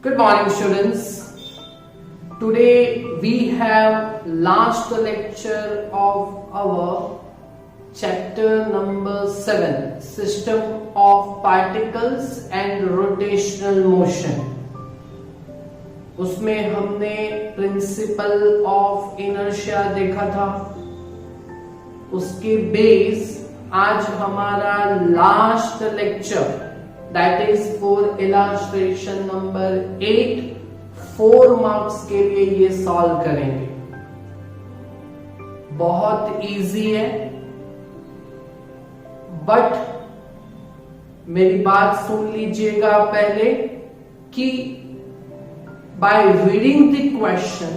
Good morning, students. Today we have last lecture of our chapter number 7, System of Particles and Rotational Motion. उसमें हमने principal of inertia देखा था. उसके base आज हमारा last lecture that is for illustration number 8 4 marks के लिए ये सॉल्व करेंगे. बहुत इजी है, बट मेरी बात सुन लीजिएगा पहले कि बाय रीडिंग द क्वेश्चन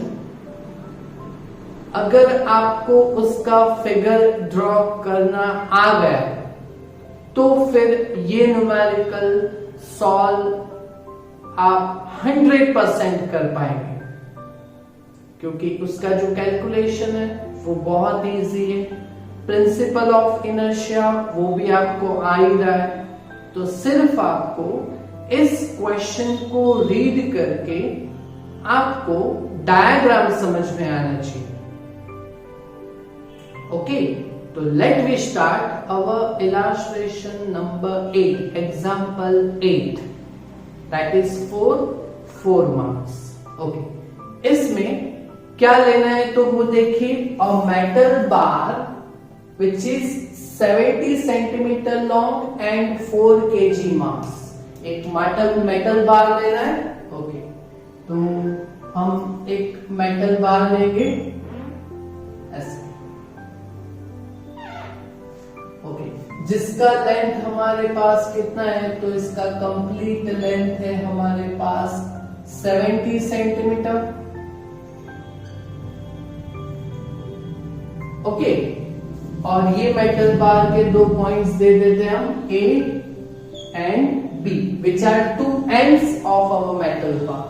अगर आपको उसका फिगर ड्रॉ करना आ गया तो फिर ये न्यूमेरिकल सॉल्व आप 100% कर पाएंगे, क्योंकि उसका जो कैलकुलेशन है वो बहुत इजी है. प्रिंसिपल ऑफ इनर्शिया वो भी आपको आ ही रहा है, तो सिर्फ आपको इस क्वेश्चन को रीड करके आपको डायग्राम समझ में आना चाहिए. ओके, तो let we start our illustration number 8, example 8, that is for 4 marks. Okay, इसमें क्या लेना है तो वो देखिए. A metal bar which is 70 centimetre long and 4 kg mass. एक मेटल बार लेना है. ओके, तो हम एक मेटल बार लेंगे ऐसे. ओके, जिसका लेंथ हमारे पास कितना है तो इसका कंप्लीट लेंथ है हमारे पास 70 सेंटीमीटर. ओके, और ये मेटल बार के 2 पॉइंट्स दे देते हैं हम, A and B, which are 2 ends of our metal bar.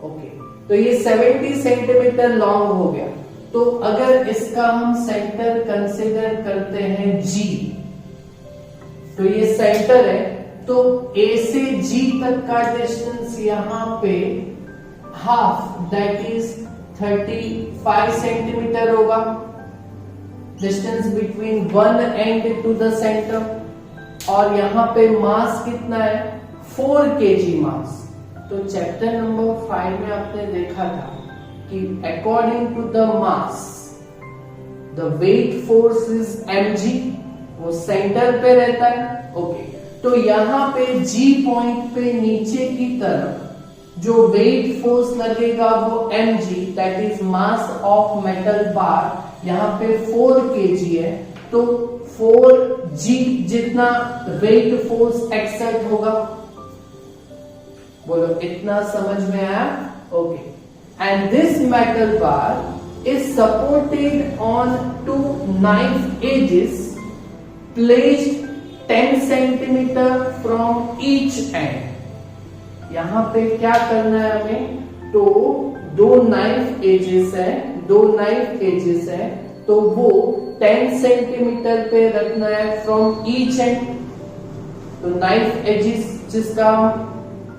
Okay, तो ये 70 सेंटीमीटर लॉन्ग हो गया. तो अगर इसका हम सेंटर कंसीडर करते हैं G, तो ये सेंटर है, तो A से G तक का डिस्टेंस यहां पे हाफ दैट इज 35 सेंटीमीटर होगा. Distance between one and two the centre. और यहां पे मास कितना है 4 kg मास. तो चैप्टर नंबर 5 में आपने देखा था कि according to the mass the weight force is mg, वो सेंटर पे रहता है. ओके, तो यहां पे G पॉइंट पे नीचे की तरफ जो वेट फोर्स लगेगा वो mg, that is mass of metal bar. यहां पे 4 kg है, तो 4g जितना वेट फोर्स एक्सर्ट होगा. बोलो, इतना समझ में आया? Okay, and this metal bar is supported on 2 knife edges placed 10 centimetre from each and. यहां पे क्या करना है हमें, तो 2 नाइफ एजेस है, तो वो 10 सेंटीमीटर पे रखना है फ्रॉम ईच एंड. तो नाइफ एजेस जिसका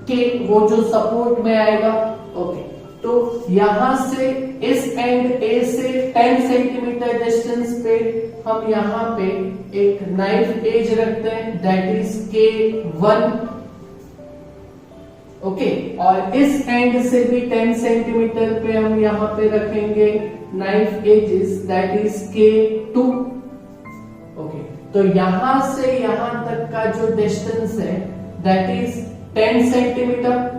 के वो जो सपोर्ट में आएगा. ओके, तो यहां से इस एंड ए से 10 सेंटीमीटर डिस्टेंस पे हम यहां पे एक नाइफ एज रखते हैं दैट इज K1. ओके, और इस एंड से भी 10 सेंटीमीटर पे हम यहां पे रखेंगे knife edges that is K2. Okay, तो यहां से यहां तक का जो डिस्टेंस है दैट इज 10 सेंटीमीटर.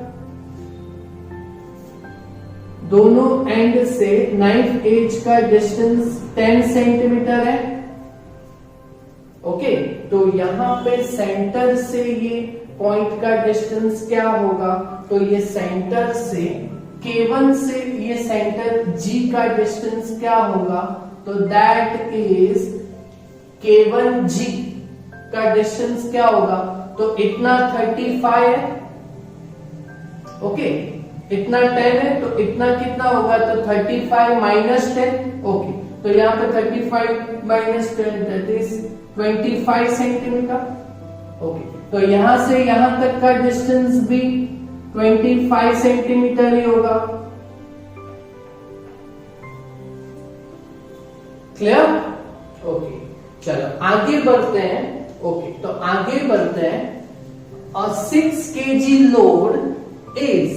दोनों एंड से नाइफ एज का डिस्टेंस 10 सेंटीमीटर है. ओके, तो यहां पे सेंटर से ये पॉइंट का डिस्टेंस क्या होगा, तो ये सेंटर से K1 से ये सेंटर G का डिस्टेंस क्या होगा, तो दैट इज K1G का डिस्टेंस क्या होगा, तो इतना 35 है. ओके, इतना 10 है, तो इतना कितना होगा, तो 35 माइनस 10. ओके, तो यहाँ पे 35 minus 10 that is 25 centimetre. Okay, तो यहां से यहां तक का डिस्टेंस भी 25 सेंटीमीटर ही होगा। क्लियर? ओके, चलो आगे बढ़ते हैं। ओके, तो आगे बढ़ते हैं। A 6 kg load is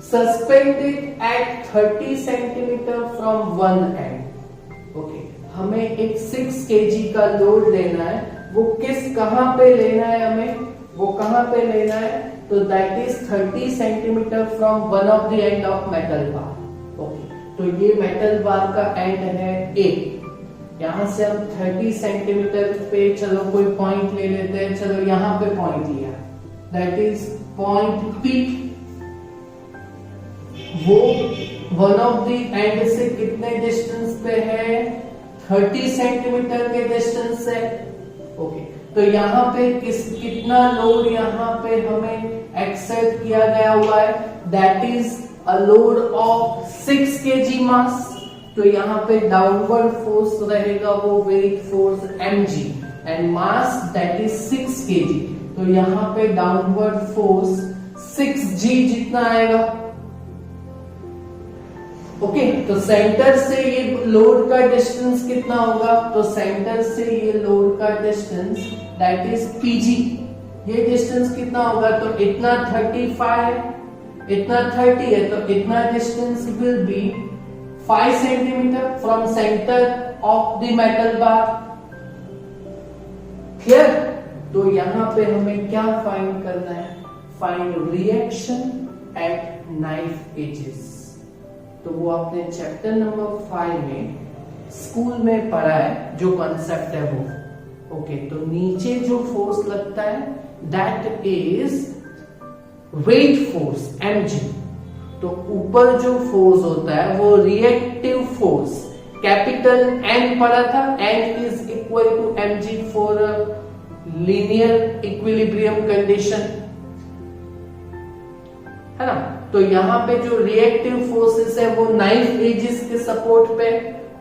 suspended at 30 centimeter from one end। Okay, हमें एक 6 kg का लोड लेना है। वो कहां पे लेना है हमें? वो कहां पे लेना है? तो that is 30 centimetre from one of the end of metal bar. Okay, तो ये मेटल बार का एंड है ए। यहां से हम 30 सेंटीमीटर पे चलो कोई पॉइंट ले लेते हैं। चलो यहां पे पॉइंट लिया, दैट इज पॉइंट पी। वो वन ऑफ द एंड से कितने डिस्टेंस पे है? 30 सेंटीमीटर के डिस्टेंस से। ओके, तो यहाँ पे कितना लोड यहाँ पे हमें एक्सर्ट किया गया हुआ है? That is a load of 6 kg मास। तो यहाँ पे डाउनवर्ड फोर्स रहेगा वो weight force mg and mass that is 6 kg। तो यहाँ पे डाउनवर्ड फोर्स 6g जितना आएगा। ओके, तो सेंटर से ये लोड का डिस्टेंस कितना होगा? तो सेंटर से ये लोड का डिस्टेंस दैट इज pg। ये डिस्टेंस कितना होगा? तो इतना 35, इतना 30 है, तो इतना distance will be 5 centimetre from centre of the metal bar. Clear? तो यहां पे हमें क्या फाइंड करना है? Find reaction at knife edges. तो वो आपने चैप्टर नंबर 5 में स्कूल में पढ़ा है, जो कॉन्सेप्ट है वो। ओके, तो नीचे जो फोर्स लगता है that is weight force mg। तो ऊपर जो फोर्स होता है वो रिएक्टिव फोर्स, कैपिटल N पढ़ा था। N is equal to mg for linear equilibrium condition, है ना। तो यहाँ पे जो रिएक्टिव फोर्सेस है वो नाइफ एजेस के सपोर्ट पे।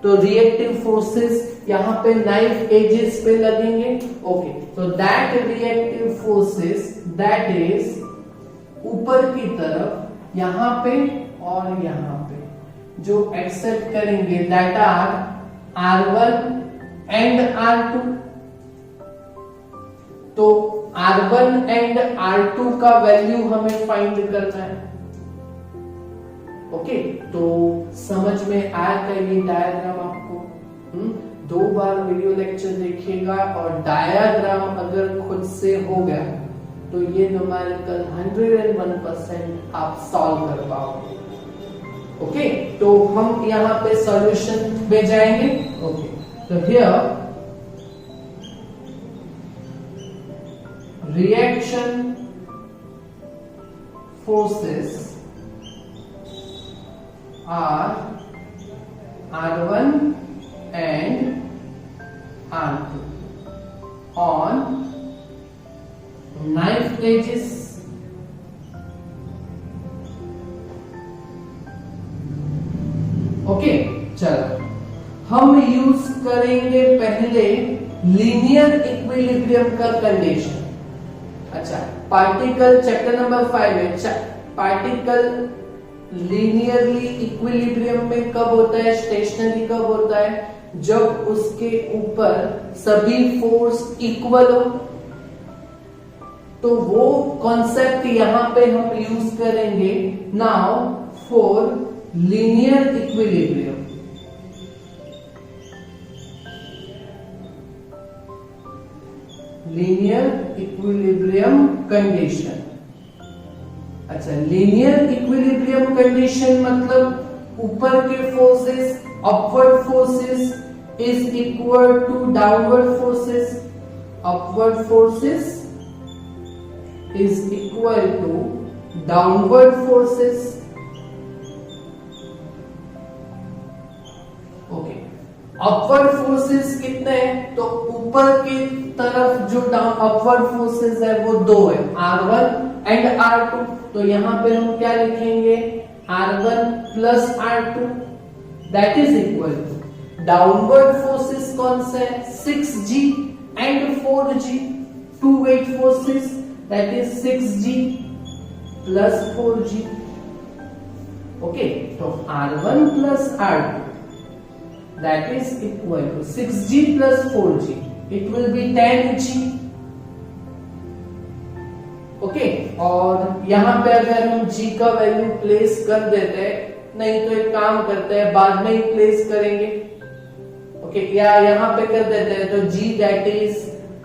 तो रिएक्टिव फोर्सेस यहाँ पे नाइफ एजेस पे लगेंगे। ओके, तो that reactive forces that is ऊपर की तरफ यहाँ पे और यहाँ पे जो एक्सेप्ट करेंगे that are R1 and R2। तो R1 एंड R2 का वैल्यू हमें फाइंड करना है। ओके, तो समझ में आया क्या ये डायग्राम आपको? 2 बार वीडियो लेक्चर देखिएगा और डायग्राम अगर खुद से हो गया तो ये न्यूमेरिकल 101% आप सॉल्व कर पाओगे। ओके, तो हम यहाँ पे सॉल्यूशन में जाएंगे। ओके, तो here reaction forces are R1 and R2 on knife edges okay. चलो हम यूज करेंगे पहले लीनियर इक्विलिब्रियम का कंडीशन। अच्छा, पार्टिकल चैप्टर नंबर 5 में पार्टिकल लीनियरली इक्विलिब्रियम में कब होता है? स्टेशनरी कब होता है? जब उसके ऊपर सभी फोर्स इक्वल हो। तो वो कॉन्सेप्ट यहां पे हम यूज करेंगे now for linear equilibrium. Linear equilibrium condition. अच्छा, लीनियर इक्विलिब्रियम कंडीशन मतलब ऊपर के forces, upward forces is equal to downward forces. Upward forces is equal to downward forces. Okay, upward forces कितने हैं? तो ऊपर की तरफ जो अपवर्ड फोर्सेस है वो 2 है, R1 एंड R2। तो यहां पे हम क्या लिखेंगे? R1 plus R2 that is equal to downward forces कौन से है? 6G and 4G, 2 weight forces that is 6G plus 4G। Okay, तो R1 plus R2 that is equal to 6G plus 4G, it will be 10G। Okay, और यहां पे अगर हम G का वैल्यू प्लेस कर देते हैं, नहीं तो एक काम करते हैं बाद में ही प्लेस करेंगे। ओके, या यहां पे कर देते हैं, तो G that is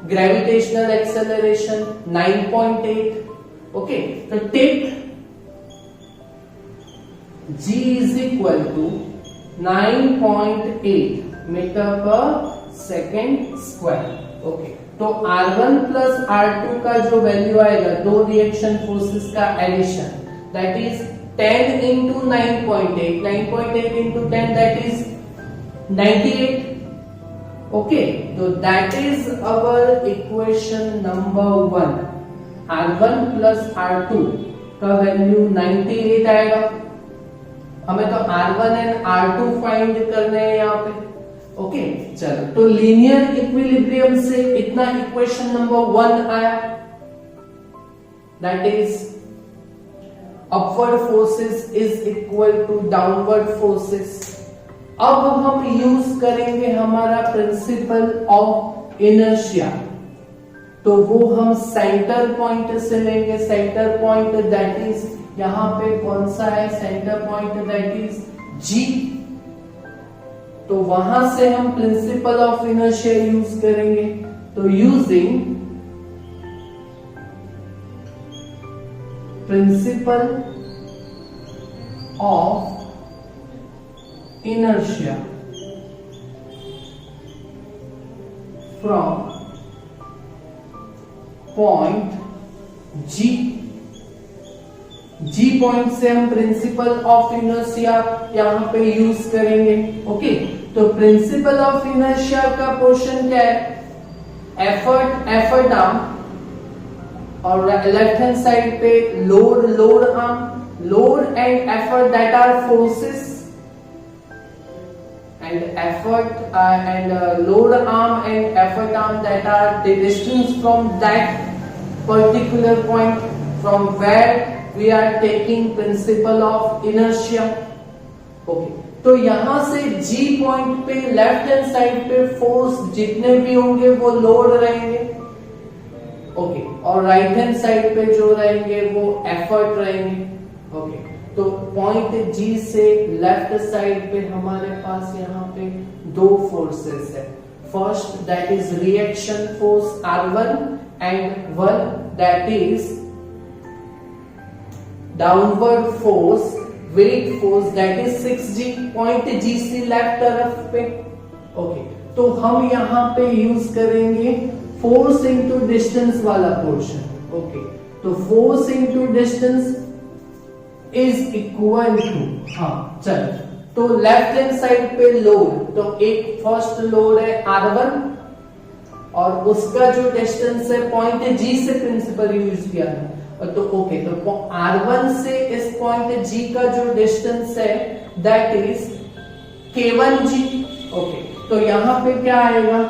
gravitational acceleration 9.8। Okay, तो take G is equal to 9.8 metre per second square. Okay, तो R1 प्लस R2 का जो वैल्यू आएगा, दो रिएक्शन फोर्सेस का addition, that is 10 into 9.8, 9.8 into 10 that is 98। Okay, so that is our equation number 1। R1 plus R2 का value 98 आएगा। हमें तो R1 एंड R2 फाइंड करने हैं यहाँ पे। ओके, चलो, तो लीनियर इक्विलिब्रियम से इतना इक्वेशन नंबर 1 आया, that is upward forces is equal to downward forces। अब हम यूज करेंगे हमारा प्रिंसिपल ऑफ इनर्शिया, तो वो हम सेंटर पॉइंट से लेंगे। सेंटर पॉइंट दैट इज यहां पे कौन सा है, centre point that is G। तो वहां से हम प्रिंसिपल ऑफ इनर्शिया यूज करेंगे। तो using principle of inertia from point G। G point से हम प्रिंसिपल ऑफ इनर्शिया यहां पे यूज करेंगे। ओके, तो प्रिंसिपल ऑफ इनर्शिया का पोर्शन क्या है, एफर्ट आर्म, और लेफ्ट हैंड साइड पे load arm. Load and effort that are forces, and effort and load arm and effort arm that are the distance from that particular point from where we are taking principle of inertia. Okay, तो यहां से G point पे left hand side पे force जितने भी होंगे वो load रहेंगे। ओके, और राइट हैंड साइड पे जो रहेंगे वो एफर्ट रहेंगे। ओके, तो पॉइंट G से लेफ्ट साइड पे हमारे पास यहाँ पे दो फोर्सेस है। First that is reaction force R1 and one that is downward force, weight force that is 6G। Point G से लेफ्ट तरफ पे। ओके, तो हम यहाँ पे यूज करेंगे फोर्स इंटू डिस्टेंस वाला पोर्शन। ओके, तो force into distance is equal to, हाँ चल, तो लेफ्ट हैंड साइड पे लोड, तो एक फर्स्ट लोड है R1 और उसका जो डिस्टेंस है पॉइंट G से प्रिंसिपल यूज किया है। तो ओके, तो R1 से इस पॉइंट G का जो डिस्टेंस है दैट इज K1G। ओके, तो यहां पे क्या आएगा,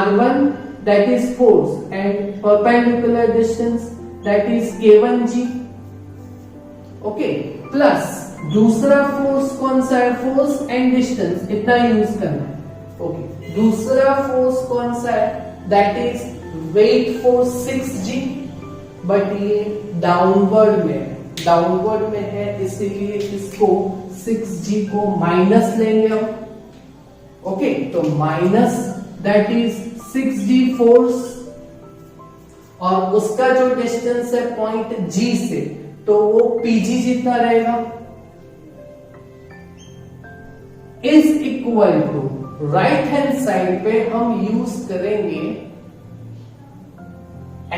R1 that is force and perpendicular distance that is K1G। Okay, plus दूसरा फोर्स कौन सा है, फोर्स एंड डिस्टेंस इतना यूज करना है। ओके, दूसरा फोर्स कौन सा है, that is weight force 6G, but ये डाउनवर्ड में है, डाउनवर्ड में है इसीलिए इसको 6G को माइनस लेंगे हम। ओके, तो minus that is 6G force, और उसका जो डिस्टेंस है पॉइंट G से, तो वो PG जितना रहेगा, is equal to right hand side पे हम यूज करेंगे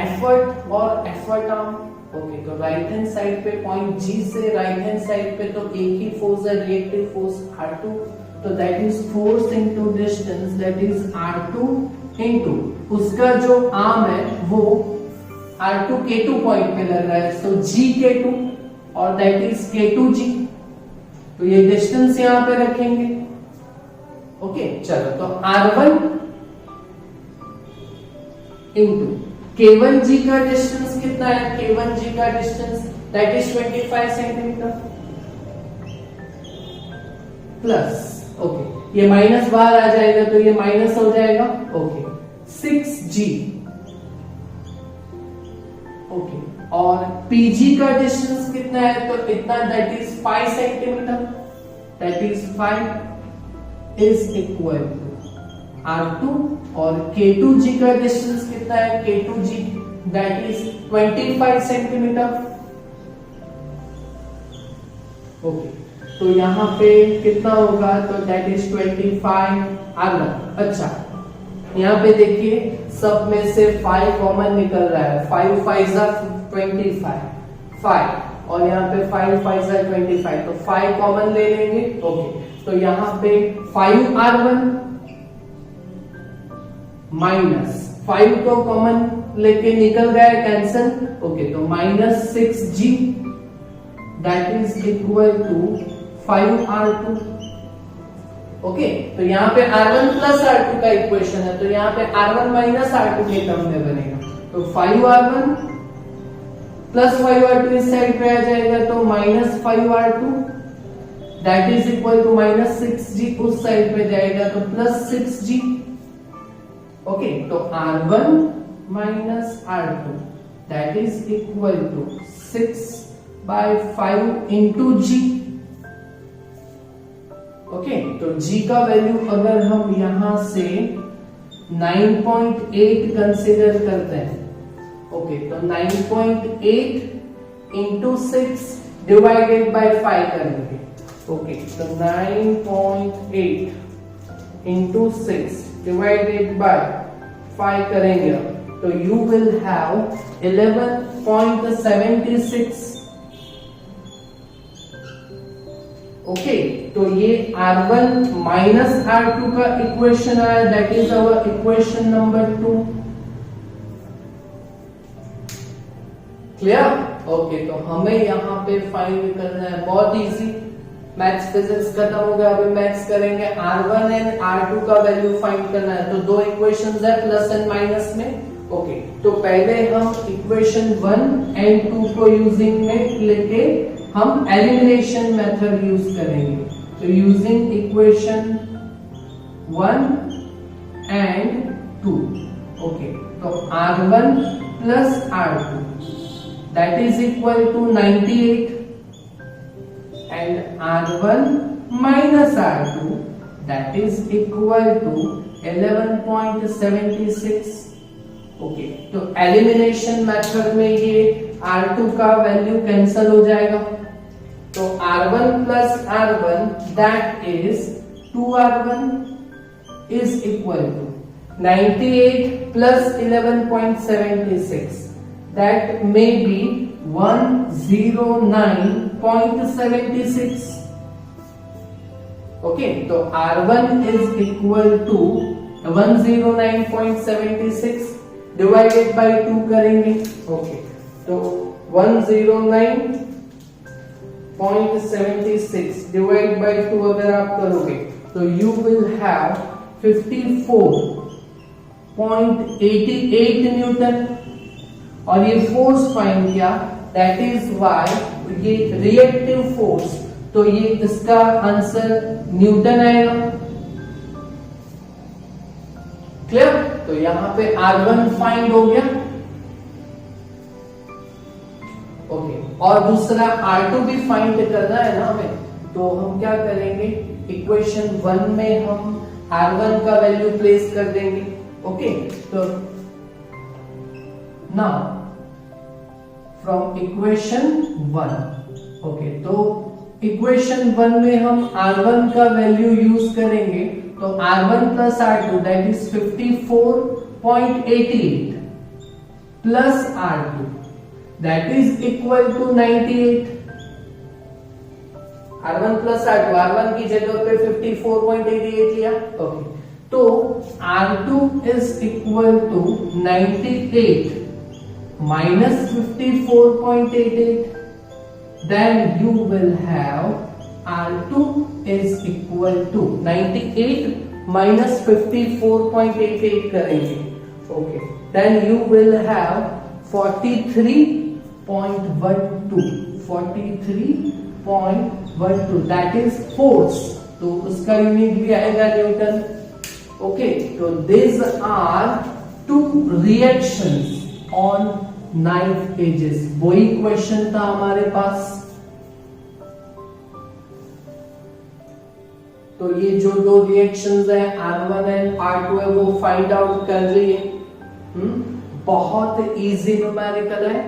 एफर्ट और एफर्ट आर्म। ओके, तो राइट हैंड साइड पे पॉइंट G से राइट हैंड साइड पे तो एक ही फोर्स है, रिएक्टिव फोर्स R2, तो that is force into distance that is R2 into उसका जो आर्म है वो R2 K2 पॉइंट पे लग रहा है, तो G K2 और दैट इज K2G। तो ये डिस्टेंस यहां पे रखेंगे। ओके, चलो, तो R1 इनटू K1G का डिस्टेंस कितना है? K1G का distance that is 25 centimetre plus, okay, ये माइनस बाहर आ जाएगा तो ये माइनस हो जाएगा, ओके, 6G, ओके, और PG का डिस्टेंस कितना है? तो इतना, that is 5 centimetre, that is 5 is equal to R2, और K2G का डिस्टेंस कितना है? K2G that is 25 centimetre, okay, तो यहाँ पे कितना होगा? तो दैट इज 25 R1। अच्छा, यहाँ पे देखिए सब में से 5 कॉमन निकल रहा है, 5 5 25 5, और यहाँ पे 5 5 25, तो 5 कॉमन ले लेंगे, ओके, तो यहाँ पे 5 R1 माइनस 5 को कॉमन लेके निकल गया कैंसिल, ओके, तो minus 6G that is equal to 5 R2, okay, तो यहाँ पे R1 प्लस R2 का इक्वेशन है, तो यहाँ पे R1 माइनस R2 के टर्म में बनेगा, तो 5 R1 प्लस 5 R2 इस साइड पे आ जाएगा, तो minus 5 R2 that is equal to minus 6G उस साइड पे जाएगा, तो प्लस 6G, ओके, तो R1 minus R2 that is equal to 6/5 into G, okay, तो G का वैल्यू अगर हम यहां से 9.8 कंसीडर करते हैं, ओके, तो 9.8 इंटू 6 डिवाइडेड बाय 5 करेंगे, ओके, तो 9.8 इंटू 6 डिवाइडेड बाय 5 करेंगे, तो you will have 11.76, ओके, तो ये R1 माइनस R2 का इक्वेशन आया, that is our equation number 2, clear, okay, तो हमें यहाँ पे फाइंड करना है, बहुत इजी, मैथ्स फिजिक्स खत्म हो गया, अभी मैथ्स करेंगे, R1 एंड R2 का वैल्यू फाइंड करना है, तो दो इक्वेशंस है प्लस एंड माइनस में, ओके, तो पहले हम इक्वेशन 1 एंड 2 को यूजिंग में लेके हम एलिमिनेशन मेथड यूज करेंगे, तो यूजिंग इक्वेशन 1 एंड 2, ओके, तो R1 plus R2 that is equal to 98 and R1 minus R2 that is equal to 11.76, okay, तो एलिमिनेशन मेथड में ये R2 का वैल्यू कैंसिल हो जाएगा, तो R1 plus R1 that is 2R1 is equal to 98 plus 11.76 that may be 109.76, okay, तो R1 is equal to 109.76 divided by 2 करेंगे, okay, तो 109.76 डिवाइड बाय 2 अगर आप करोगे तो यू विल हैव 54.88 न्यूटन, और ये फोर्स फाइंड किया, दैट इज वाई ये रिएक्टिव फोर्स, तो ये इसका आंसर न्यूटन आएगा, क्लियर, तो यहां पे R1 फाइंड हो गया, ओके, और दूसरा R2 भी फाइंड करना है ना हमें, तो हम क्या करेंगे, इक्वेशन 1 में हम R1 का वैल्यू प्लेस कर देंगे, ओके, तो नाउ फ्रॉम इक्वेशन 1, ओके, तो इक्वेशन 1 में हम R1 का वैल्यू यूज करेंगे, तो R1 plus R2 that is 54.88 plus R2 that is equal to 98, R1 plus R1 की जगह पे 54.88 लिया, ओके, तो R2 is equal to 98 minus 54.88, then you will have R2 is equal to 98 minus 54.88 करेंगे, okay, then you will have 43.12 that is force, तो उसका unit भी आएगा न्यूटन। ओके, तो these are two reactions on knife edges, वही question था हमारे पास। तो ये जो दो रिएक्शंस है R1 एंड R2 है वो फाइंड आउट कर रही है। बहुत इजी न्यूमेरिकल है,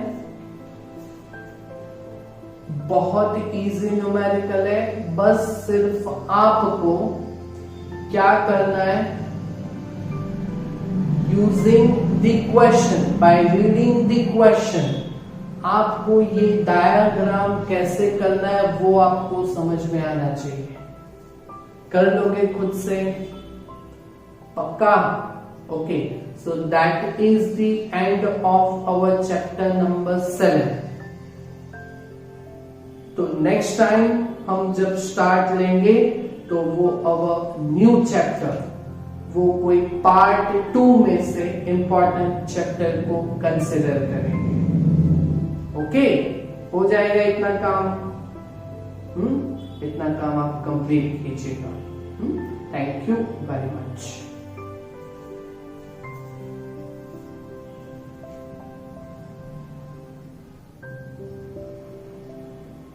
बहुत इजी न्यूमेरिकल है। बस सिर्फ आपको क्या करना है, using the question, by reading the question, आपको ये डायग्राम कैसे करना है वो आपको समझ में आना चाहिए। कर लोगे खुद से? पक्का? Okay, so that is the end of our chapter number 7। तो नेक्स्ट टाइम हम जब स्टार्ट लेंगे तो वो अवर न्यू चैप्टर, वो कोई पार्ट 2 में से इंपॉर्टेंट चैप्टर को कंसिडर करेंगे। ओके, हो जाएगा इतना काम? इतना काम आप कंप्लीट कीजिएगा। Thank you very much.